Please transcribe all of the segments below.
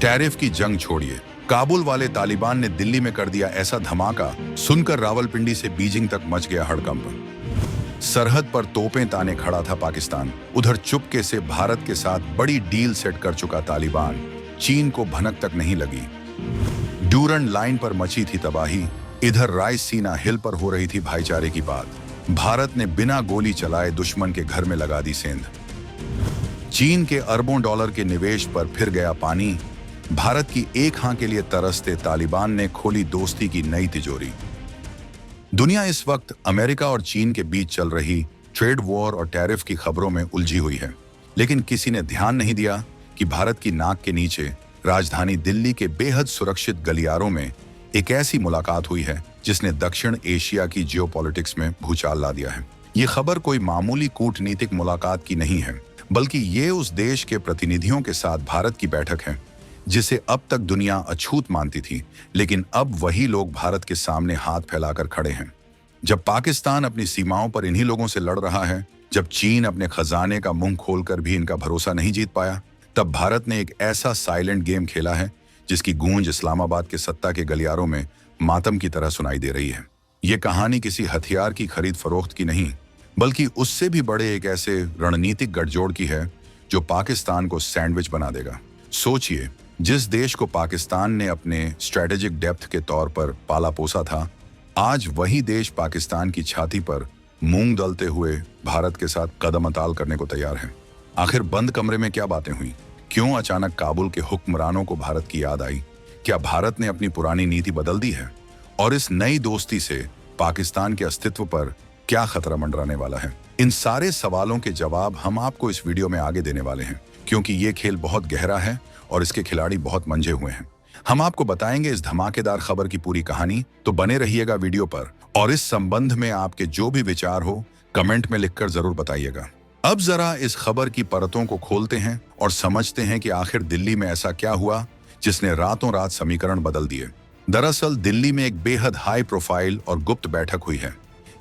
Tariff की जंग छोड़िए, काबुल वाले तालिबान ने दिल्ली में कर दिया ऐसा धमाका, सुनकर रावलपिंडी से बीजिंग तक मच गया हड़कंप। सरहद पर तोपें ताने खड़ा था पाकिस्तान, उधर चुपके से भारत के साथ बड़ी डील सेट कर चुका तालिबान, चीन को भनक तक नहीं लगी। ड्यूरंड लाइन पर मची थी तबाही, इधर रायसीना हिल पर हो रही थी भाईचारे की बात। भारत ने बिना गोली चलाए दुश्मन के घर में लगा दी सेंध। चीन के अरबों डॉलर के निवेश पर फिर गया पानी, भारत की एक हां के लिए तरसते तालिबान ने खोली दोस्ती की नई तिजोरी। दुनिया इस वक्त अमेरिका और चीन के बीच चल रही ट्रेड वॉर और टैरिफ की खबरों में उलझी हुई है, लेकिन किसी ने ध्यान नहीं दिया कि भारत की नाक के नीचे राजधानी दिल्ली के बेहद सुरक्षित गलियारों में एक ऐसी मुलाकात हुई है जिसने दक्षिण एशिया की जियोपॉलिटिक्स में भूचाल ला दिया है। ये खबर कोई मामूली कूटनीतिक मुलाकात की नहीं है, बल्कि ये उस देश के प्रतिनिधियों के साथ भारत की बैठक है जिसे अब तक दुनिया अछूत मानती थी, लेकिन अब वही लोग भारत के सामने हाथ फैलाकर खड़े हैं। जब पाकिस्तान अपनी सीमाओं पर इन्हीं लोगों से लड़ रहा है, जब चीन अपने खजाने का मुंह खोलकर भी इनका भरोसा नहीं जीत पाया, तब भारत ने एक ऐसा साइलेंट गेम खेला है जिसकी गूंज इस्लामाबाद के सत्ता के गलियारों में मातम की तरह सुनाई दे रही है। ये कहानी किसी हथियार की खरीद फरोख्त की नहीं, बल्कि उससे भी बड़े एक ऐसे रणनीतिक गठजोड़ की है जो पाकिस्तान को सैंडविच बना देगा। सोचिए, जिस देश को पाकिस्तान ने अपने स्ट्रेटेजिक डेप्थ के तौर पर पाला पोसा था, आज वही देश पाकिस्तान की छाती पर मूंग दलते हुए भारत के साथ कदम अताल करने को तैयार है। आखिर बंद कमरे में क्या बातें हुई? क्यों अचानक काबुल के हुक्मरानों को भारत की याद आई? क्या भारत ने अपनी पुरानी नीति बदल दी है? और इस नई दोस्ती से पाकिस्तान के अस्तित्व पर क्या खतरा मंडराने वाला है? इन सारे सवालों के जवाब हम आपको इस वीडियो में आगे देने वाले हैं, क्योंकि ये खेल बहुत गहरा है और इसके खिलाड़ी बहुत मंझे हुए हैं। हम आपको बताएंगे इस धमाकेदार खबर की पूरी कहानी, तो बने रहिएगा वीडियो पर। और इस संबंध में आपके जो भी विचार हो, कमेंट में लिखकर जरूर बताइएगा। अब जरा इस खबर की परतों को खोलते हैं और समझते हैं कि आखिर दिल्ली में ऐसा क्या हुआ जिसने रातों रात समीकरण बदल दिए। दरअसल दिल्ली में एक बेहद हाई प्रोफाइल और गुप्त बैठक हुई है।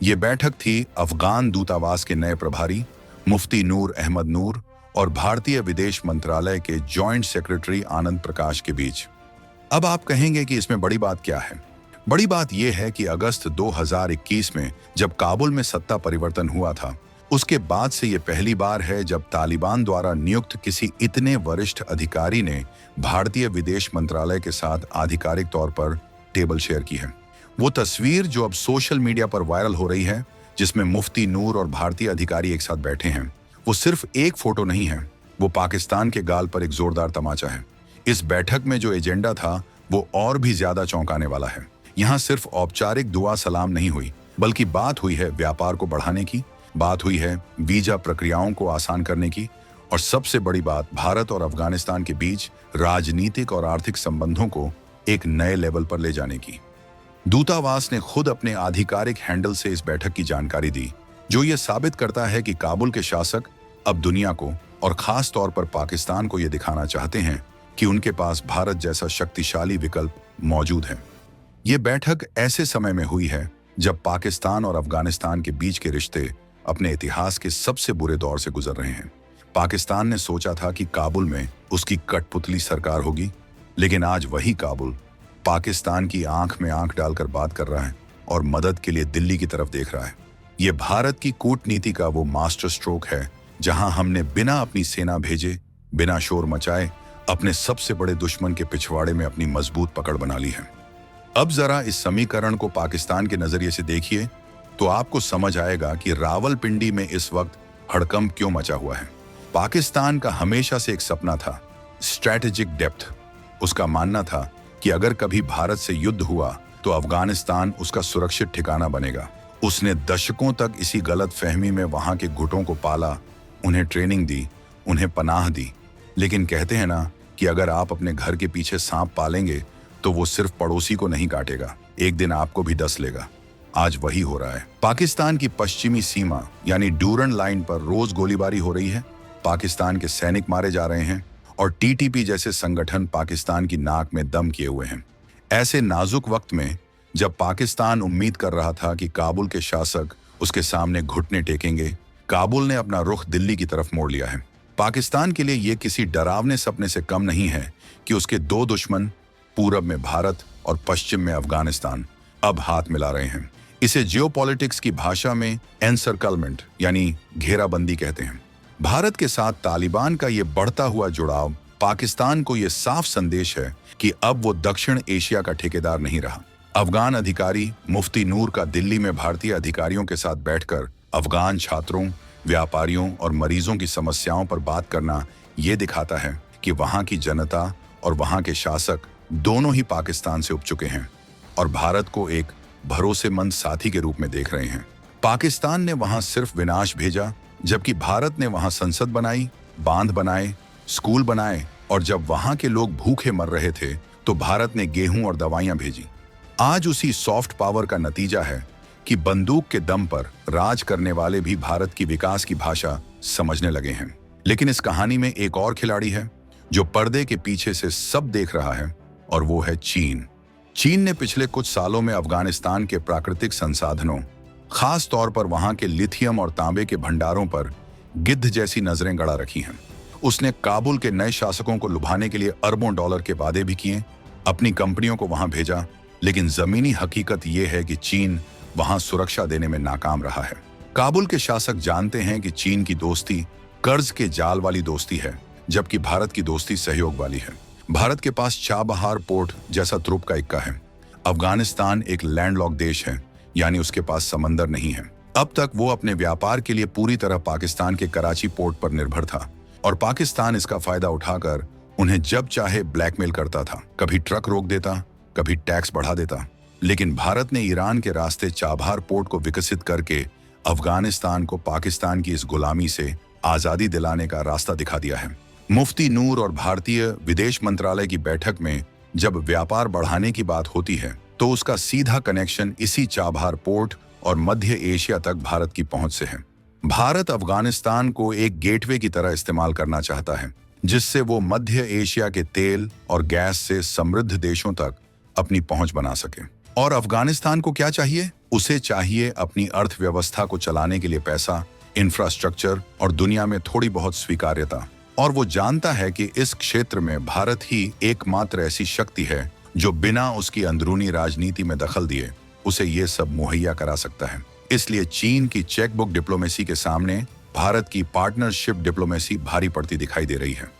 ये बैठक थी अफगान दूतावास के नए प्रभारी मुफ्ती नूर अहमद नूर और भारतीय विदेश मंत्रालय के जॉइंट सेक्रेटरी आनंद प्रकाश के बीच। अब आप कहेंगे कि इसमें बड़ी बात क्या है? बड़ी बात यह है कि अगस्त 2021 में जब काबुल में सत्ता परिवर्तन हुआ था, उसके बाद से यह पहली बार है जब तालिबान द्वारा नियुक्त किसी इतने वरिष्ठ अधिकारी ने भारतीय विदेश मंत्रालय के साथ आधिकारिक तौर पर टेबल शेयर की है। वो तस्वीर जो अब सोशल मीडिया पर वायरल हो रही है, जिसमें मुफ्ती नूर और भारतीय अधिकारी एक साथ बैठे हैं, वो सिर्फ एक फोटो नहीं है, वो पाकिस्तान के गाल पर एक जोरदार तमाचा है। इस बैठक में जो एजेंडा था वो और भी ज्यादा चौंकाने वाला है। यहाँ सिर्फ औपचारिक दुआ सलाम नहीं हुई, बल्कि बात हुई है व्यापार को बढ़ाने की, बात हुई है वीजा प्रक्रियाओं को आसान करने की, और सबसे बड़ी बात भारत और अफगानिस्तान के बीच राजनीतिक और आर्थिक संबंधों को एक नए लेवल पर ले जाने की। दूतावास ने खुद अपने आधिकारिक हैंडल से इस बैठक की जानकारी दी, जो ये साबित करता है कि काबुल के शासक अब दुनिया को और खास तौर पर पाकिस्तान को यह दिखाना चाहते हैं कि उनके पास भारत जैसा शक्तिशाली विकल्प मौजूद है। ये बैठक ऐसे समय में हुई है जब पाकिस्तान और अफगानिस्तान के बीच के रिश्ते अपने इतिहास के सबसे बुरे दौर से गुजर रहे हैं। पाकिस्तान ने सोचा था कि काबुल में उसकी कठपुतली सरकार होगी, लेकिन आज वही काबुल पाकिस्तान की आंख में आंख डालकर बात कर रहा है और मदद के लिए दिल्ली की तरफ देख रहा है। ये भारत की कूटनीति का वो मास्टर स्ट्रोक है जहां हमने बिना अपनी सेना भेजे, बिना शोर मचाए, अपने सबसे बड़े दुश्मन के पिछवाड़े में अपनी मजबूत पकड़ बना ली है। अब जरा इस समीकरण को पाकिस्तान के नजरिए से देखिए तो आपको समझ आएगा कि रावलपिंडी में इस वक्त हड़कंप क्यों मचा हुआ है। पाकिस्तान का हमेशा से एक सपना था, स्ट्रैटेजिक डेप्थ। उसका मानना था कि अगर कभी भारत से युद्ध हुआ तो अफगानिस्तान उसका सुरक्षित ठिकाना बनेगा। उसने दशकों तक इसी गलत फहमी में वहां के गुटों को पाला, उन्हें ट्रेनिंग दी, उन्हें पनाह दी। लेकिन कहते हैं ना कि अगर आप अपने घर के पीछे सांप पालेंगे तो वो सिर्फ पड़ोसी को नहीं काटेगा, एक दिन आपको भी डस लेगा। आज वही हो रहा है। पाकिस्तान की पश्चिमी सीमा यानी ड्यूरंड लाइन पर रोज गोलीबारी हो रही है, पाकिस्तान के सैनिक मारे जा रहे हैं और टीटीपी जैसे संगठन पाकिस्तान की नाक में दम किए हुए हैं। ऐसे नाजुक वक्त में जब पाकिस्तान उम्मीद कर रहा था कि काबुल के शासक उसके सामने घुटने टेकेंगे, काबुल ने अपना रुख दिल्ली की तरफ मोड़ लिया है। पाकिस्तान के लिए ये किसी डरावने सपने से कम नहीं है कि उसके दो दुश्मन, पूरब में भारत और पश्चिम में अफगानिस्तान, अब हाथ मिला रहे हैं। इसे जियोपॉलिटिक्स की भाषा में एनसर्कलमेंट यानी घेराबंदी कहते हैं। भारत के साथ तालिबान का ये बढ़ता हुआ जुड़ाव पाकिस्तान को ये साफ संदेश है कि अब वो दक्षिण एशिया का ठेकेदार नहीं रहा। अफगान अधिकारी मुफ्ती नूर का दिल्ली में भारतीय अधिकारियों के साथ बैठकर अफगान छात्रों, व्यापारियों और मरीजों की समस्याओं पर बात करना ये दिखाता है कि वहां की जनता और वहां के शासक दोनों ही पाकिस्तान से उब चुके हैं और भारत को एक भरोसेमंद साथी के रूप में देख रहे हैं। पाकिस्तान ने वहां सिर्फ विनाश भेजा, जबकि भारत ने वहां संसद बनाई, बांध बनाए, स्कूल बनाए और जब वहां के लोग भूखे मर रहे थे तो भारत ने गेहूं और दवाइयां भेजी। आज उसी सॉफ्ट पावर का नतीजा है कि बंदूक के दम पर राज करने वाले भी भारत की विकास की भाषा समझने लगे हैं। लेकिन इस कहानी में एक और खिलाड़ी है जो पर्दे के पीछे से सब देख रहा है और वो है चीन। चीन ने पिछले कुछ सालों में अफगानिस्तान के प्राकृतिक संसाधनों, खास तौर पर वहां के लिथियम और तांबे के भंडारों पर गिद्ध जैसी नजरें गड़ा रखी हैं। उसने काबुल के नए शासकों को लुभाने के लिए अरबों डॉलर के वादे भी किए, अपनी कंपनियों को वहां भेजा, लेकिन जमीनी हकीकत यह है कि चीन वहां सुरक्षा देने में नाकाम रहा है। काबुल के शासक जानते हैं कि चीन की दोस्ती कर्ज के जाल वाली दोस्ती है, जबकि भारत की दोस्ती सहयोग वाली है। भारत के पास चाबहार पोर्ट जैसा तुर्क का इक्का है। अफगानिस्तान एक लैंडलॉक देश है, यानी उसके पास समंदर नहीं है। अब तक वो अपने व्यापार के लिए पूरी तरह पाकिस्तान के कराची पोर्ट पर निर्भर था और पाकिस्तान इसका फायदा उठाकर उन्हें जब चाहे ब्लैकमेल करता था। कभी ट्रक रोक देता, कभी टैक्स बढ़ा देता। लेकिन भारत ने ईरान के रास्ते चाबहार पोर्ट को विकसित करके अफगानिस्तान को पाकिस्तान की इस गुलामी से आजादी दिलाने का रास्ता दिखा दिया है। मुफ्ती नूर और भारतीय विदेश मंत्रालय की बैठक में जब व्यापार बढ़ाने की बात होती है तो उसका सीधा कनेक्शन इसी चाबहार पोर्ट और मध्य एशिया तक भारत की पहुंच से है। भारत अफगानिस्तान को एक गेटवे की तरह इस्तेमाल करना चाहता है, जिससे वो मध्य एशिया के तेल और गैस से समृद्ध देशों तक अपनी पहुंच बना सके। और अफगानिस्तान को क्या चाहिए? उसे चाहिए अपनी अर्थव्यवस्था को चलाने के लिए पैसा, इंफ्रास्ट्रक्चर और दुनिया में थोड़ी बहुत स्वीकार्यता। और वो जानता है कि इस क्षेत्र में भारत ही एकमात्र ऐसी शक्ति है जो बिना उसकी अंदरूनी राजनीति में दखल दिए उसे ये सब मुहैया करा सकता है। इसलिए चीन की चेकबुक डिप्लोमेसी के सामने भारत की पार्टनरशिप डिप्लोमेसी भारी पड़ती दिखाई दे रही है।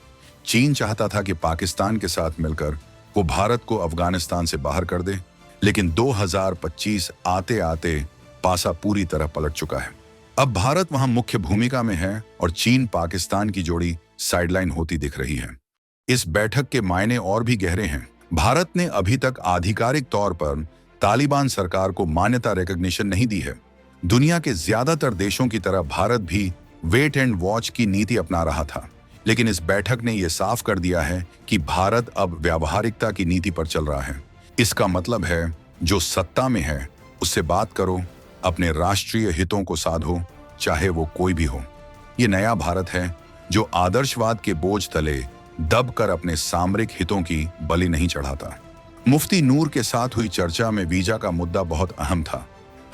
चीन चाहता था कि पाकिस्तान के साथ मिलकर वो भारत को अफगानिस्तान से बाहर कर दे, लेकिन 2025 आते आते पासा पूरी तरह पलट चुका है। अब भारत वहां मुख्य भूमिका में है और चीन पाकिस्तान की जोड़ी साइडलाइन होती दिख रही है। इस बैठक के मायने और भी गहरे हैं। भारत ने अभी तक आधिकारिक तौर पर तालिबान सरकार को मान्यता रिकॉग्निशन नहीं दी है। दुनिया के ज्यादातर देशों की तरह भारत भी वेट एंड वॉच की नीति अपना रहा था, लेकिन इस बैठक ने यह साफ कर दिया है कि भारत अब व्यावहारिकता की नीति पर चल रहा है। इसका मतलब है जो सत्ता में है उससे बात करो, अपने राष्ट्रीय हितों को साधो, चाहे वो कोई भी हो। ये नया भारत है जो आदर्शवाद के बोझ तले दबकर अपने सामरिक हितों की बलि नहीं चढ़ाता। मुफ्ती नूर के साथ हुई चर्चा में वीजा का मुद्दा बहुत अहम था।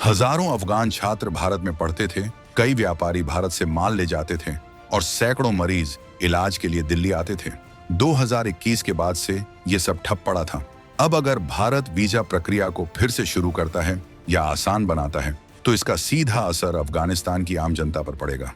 हजारों अफगान छात्र भारत में पढ़ते थे, कई व्यापारी भारत से माल ले जाते थे और सैकड़ों मरीज इलाज के लिए दिल्ली आते थे। 2021 के बाद से ये सब ठप पड़ा था। अब अगर भारत वीजा प्रक्रिया को फिर से शुरू करता है या आसान बनाता है तो इसका सीधा असर अफगानिस्तान की आम जनता पर पड़ेगा।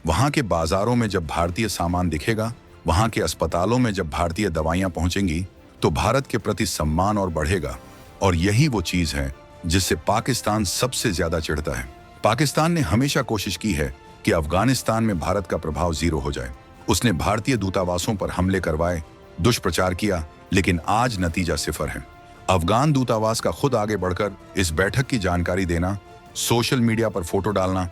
वहां के बाजारों में जब भारतीय सामान दिखेगा, वहां के अस्पतालों में जब भारतीय दवाइयां पहुंचेंगी, तो भारत के प्रति सम्मान और बढ़ेगा। और यही वो चीज है जिससे पाकिस्तान सबसे ज्यादा चिढ़ता है। पाकिस्तान ने हमेशा कोशिश की है कि अफगानिस्तान में भारत का प्रभाव जीरो हो जाए। उसने भारतीय दूतावासों पर हमले करवाए, दुष्प्रचार किया, लेकिन आज नतीजा सिफर है। अफगान दूतावास का खुद आगे बढ़कर इस बैठक की जानकारी देना, सोशल मीडिया पर फोटो डालना,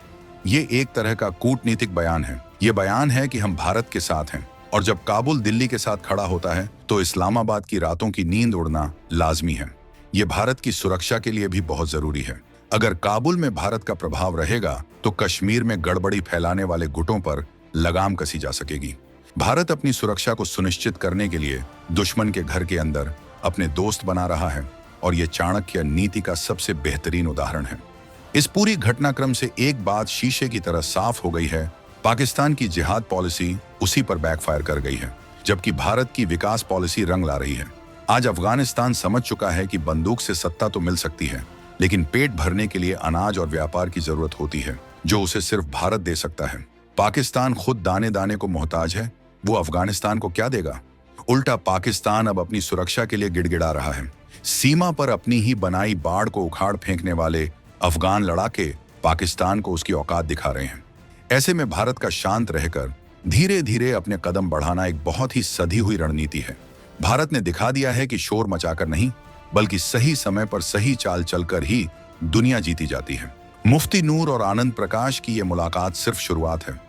ये एक तरह का कूटनीतिक बयान है। ये बयान है कि हम भारत के साथ हैं। और जब काबुल दिल्ली के साथ खड़ा होता है तो इस्लामाबाद की रातों की नींद उड़ना लाजमी है। ये भारत की सुरक्षा के लिए भी बहुत जरूरी है। अगर काबुल में भारत का प्रभाव रहेगा तो कश्मीर में गड़बड़ी फैलाने वाले गुटों पर लगाम कसी जा सकेगी। भारत अपनी सुरक्षा को सुनिश्चित करने के लिए दुश्मन के घर के अंदर अपने दोस्त बना रहा है और ये चाणक्य नीति का सबसे बेहतरीन उदाहरण है। इस पूरी घटनाक्रम से एक बात शीशे की तरह साफ हो गई है पाकिस्तान की जिहाद पॉलिसी उसी पर बैकफायर कर गई है, जबकि भारत की विकास पॉलिसी रंग ला रही है। आज अफगानिस्तान समझ चुका है कि बंदूक से सत्ता तो मिल सकती है, लेकिन पेट भरने के लिए अनाज और व्यापार की जरूरत होती है, जो उसे सिर्फ भारत दे सकता है। पाकिस्तान खुद दाने दाने को मोहताज है, वो अफगानिस्तान को क्या देगा? उल्टा पाकिस्तान अब अपनी सुरक्षा के लिए गिड़गिड़ा रहा है। सीमा पर अपनी ही बनाई बाड़ को उखाड़ फेंकने वाले अफगान लड़ाके पाकिस्तान को उसकी औकात दिखा रहे हैं। ऐसे में भारत का शांत रहकर धीरे धीरे अपने कदम बढ़ाना एक बहुत ही सधी हुई रणनीति है। भारत ने दिखा दिया है कि शोर मचाकर नहीं, बल्कि सही समय पर सही चाल चलकर ही दुनिया जीती जाती है। मुफ्ती नूर और आनंद प्रकाश की यह मुलाकात सिर्फ शुरुआत है।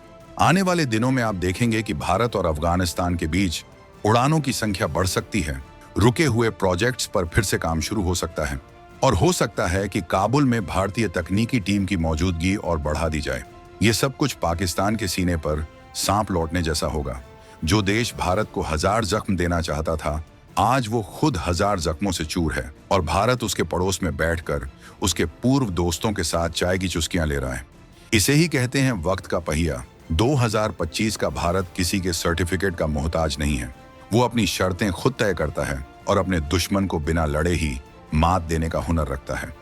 आने वाले दिनों में आप देखेंगे कि भारत और अफगानिस्तान के बीच उड़ानों की संख्या बढ़ सकती है, रुके हुए प्रोजेक्ट्स पर फिर से काम शुरू हो सकता है, और हो सकता है कि काबुल में भारतीय तकनीकी टीम की मौजूदगी और बढ़ा दी जाए। ये सब कुछ पाकिस्तान के सीने पर सांप लौटने जैसा होगा। जो देश भारत को 1000 जख्म देना चाहता था, आज वो खुद 1000 जख्मों से चूर है, और भारत उसके पड़ोस में बैठकर उसके पूर्व दोस्तों के साथ चाय की चुस्कियां ले रहा है। इसे ही कहते हैं वक्त का पहिया। 2025 का भारत किसी के सर्टिफिकेट का मोहताज नहीं है। वो अपनी शर्तें खुद तय करता है और अपने दुश्मन को बिना लड़े ही मात देने का हुनर रखता है।